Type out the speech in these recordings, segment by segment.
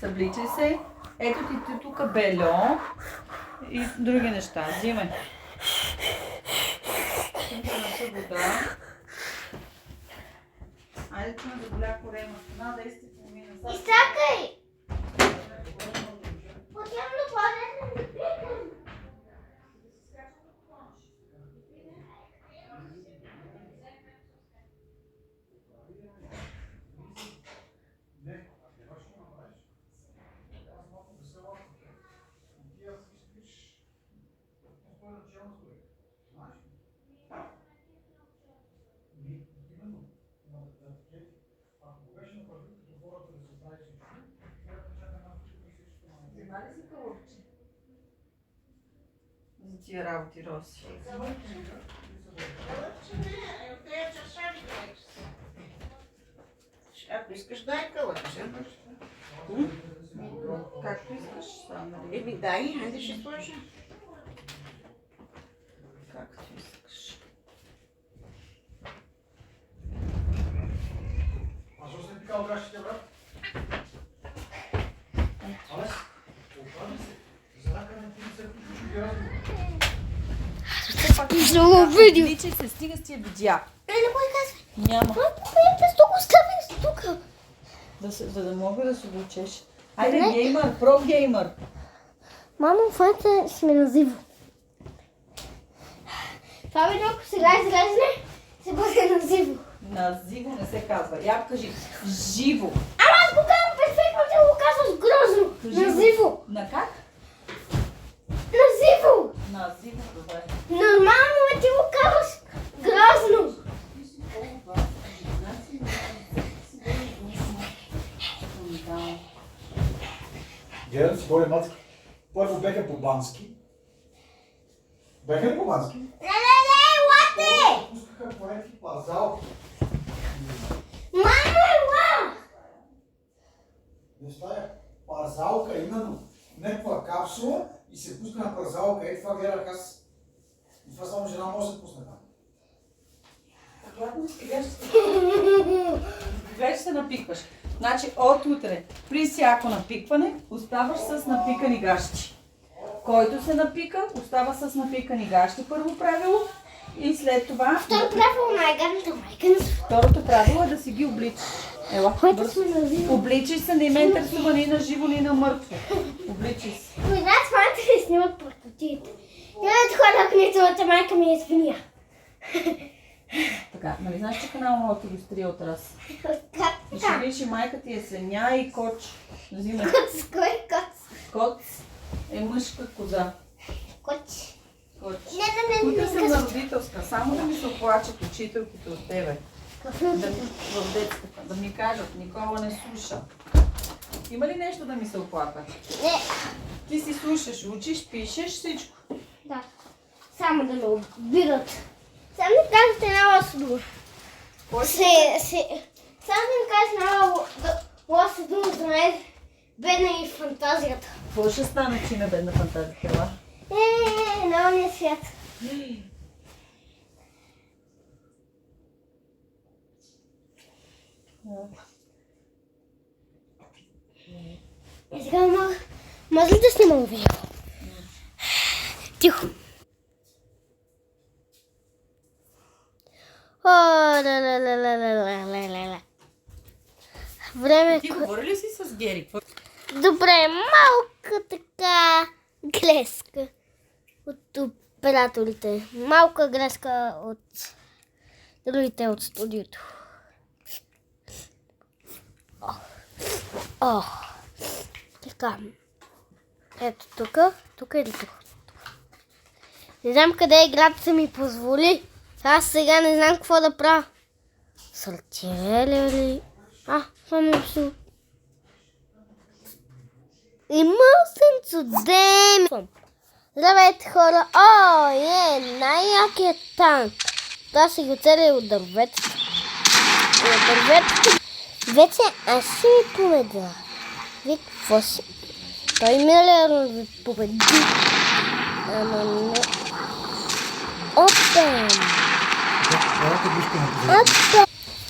Събличай се. Ето ти тук бельо и други неща. Взимай. Ще нося вода. Айде, че ме заболя корема. На 10:30. Изчакай! Потемно паде. Взема ли си кълъпче? За тия работи, Роси. Ако искаш, дай кълъпче. Както искаш, сам, нали? Еми дай, хайде ще сложа. Както искаш. А що се така огращите, брат? Алес, оправи се. За рака не ти се включи разговор. Много видео. Личай се, стига с тия видеа. Не го казвай. Няма. Защо го ставиш тук? За да мога да се обучеш. Айде, геймър, про геймър. Мамо, в момента сме на живо. Това видео, ако сега излезне, се бъде на живо. На живо не се казва. Я кажи живо. Ама аз го казвам перфектно, ти го казваш грозно. На живо. На как? На живо. На живо, добре. Нормално е, ти го казваш грозно. Гледа си горе мацки. Първо беха по бански. Беха ли по бански? Не, лате! Пускаха по някакви пазалки. Мама! Не стая парзалка, именно някаква капсула и се пуска на парзалка. Ето това гледах аз. И това само жена може да пусне там. Гледай, ще се напикваш. Значи от утре при всяко напикване оставаш с напикани гащи. Който се напика, остава с напикани гащи, първо правило. И след това... Второ правило най-гадната майка. Второто правило е да си ги обличаш. Ела, Което бързо. сме на живо. Обличай се, не ме интересува ни на живо, ни на мъртво. Обличай се. Ами знаят, в момента не снимат портативите. Имат хора, ако нито майка ми е свиня. Така, нали знаеш, че канал мога да ти го стрия от раз? Как И ще така? видиш и майка ти е свиня и коч. Взимай. Коц, кой коц? Кот е мъжка коза. Коч. Коч. Не, Утре съм на родителска, само да ми се оплачат учителките от тебе. В детската, да ми кажат, Никола не слуша. Има ли нещо да ми се оплакат? Не, Ти си слушаш, учиш, пишеш всичко. да. Само да ме обират. Само да ми кажете една лоса дума. Кой Само да ми кажете една лоса дума за мен. Бедна и фантазията. Какво ще стане, че има бедна фантазия? Хела? На ония свят. И сега може ли да снимам видео? Тихо. Време. Ти говори ли си с Гери? Добре, малка така греска от операторите. Малка греска от другите от студиото. О, така. Ето тук или тук. Не знам къде играта се ми позволи. Аз сега не знам какво да правя. Сортирали ли? Само абсолютно. Имал съм чудем! Здравейте хора! Най-якият танк! Това си го цели от дърветата. От дърветата. Вече аз си ми победа. Вие какво си? Той миналия ви победи. Ама не. Опен! Опен!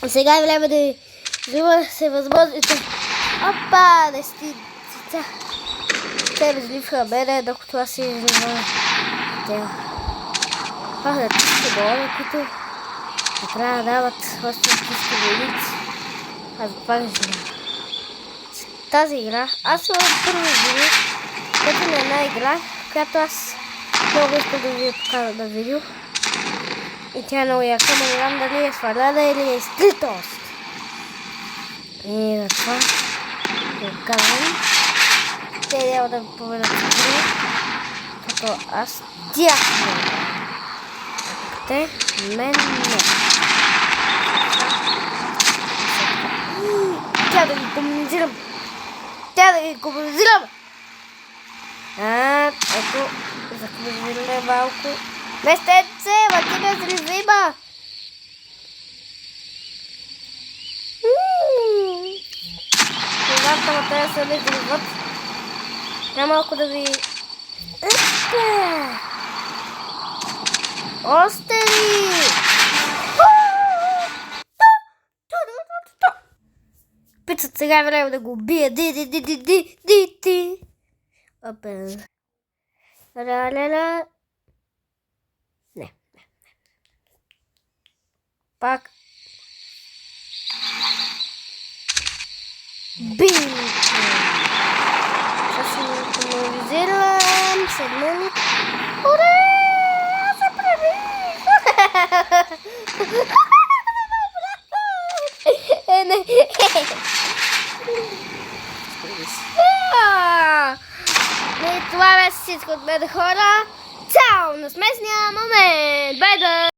Сега е време да се възможите. Опа! 10 Те разливаха мене, докато аз си изливам тя. Това са чисти голове, които накрая дават още чисти войници. Аз пак живея. Тази игра, аз съм първо видео, като на една игра, която аз много искам да ви покажа на видео. И тя е много яка, но не знам дали е сваляна или е стритост. И затова го казвам. Те няма да ми победат игри, като аз тях не. Те мен не. Тя да ги комунизирам. Ето, закомунизираме малко. Местенце, ти ме взрима! Когато ма те са ме взриват, малко да ви... Остери! Пицата сега е време да го убия. Ди. Опен. Ля. Не. Пак. Бим! Сега ще го комунизирам. Седмени. Уре! Аз се правих! Не. И това беше всичко от мен, хора. Чао! На смесния момент! Бай-бай!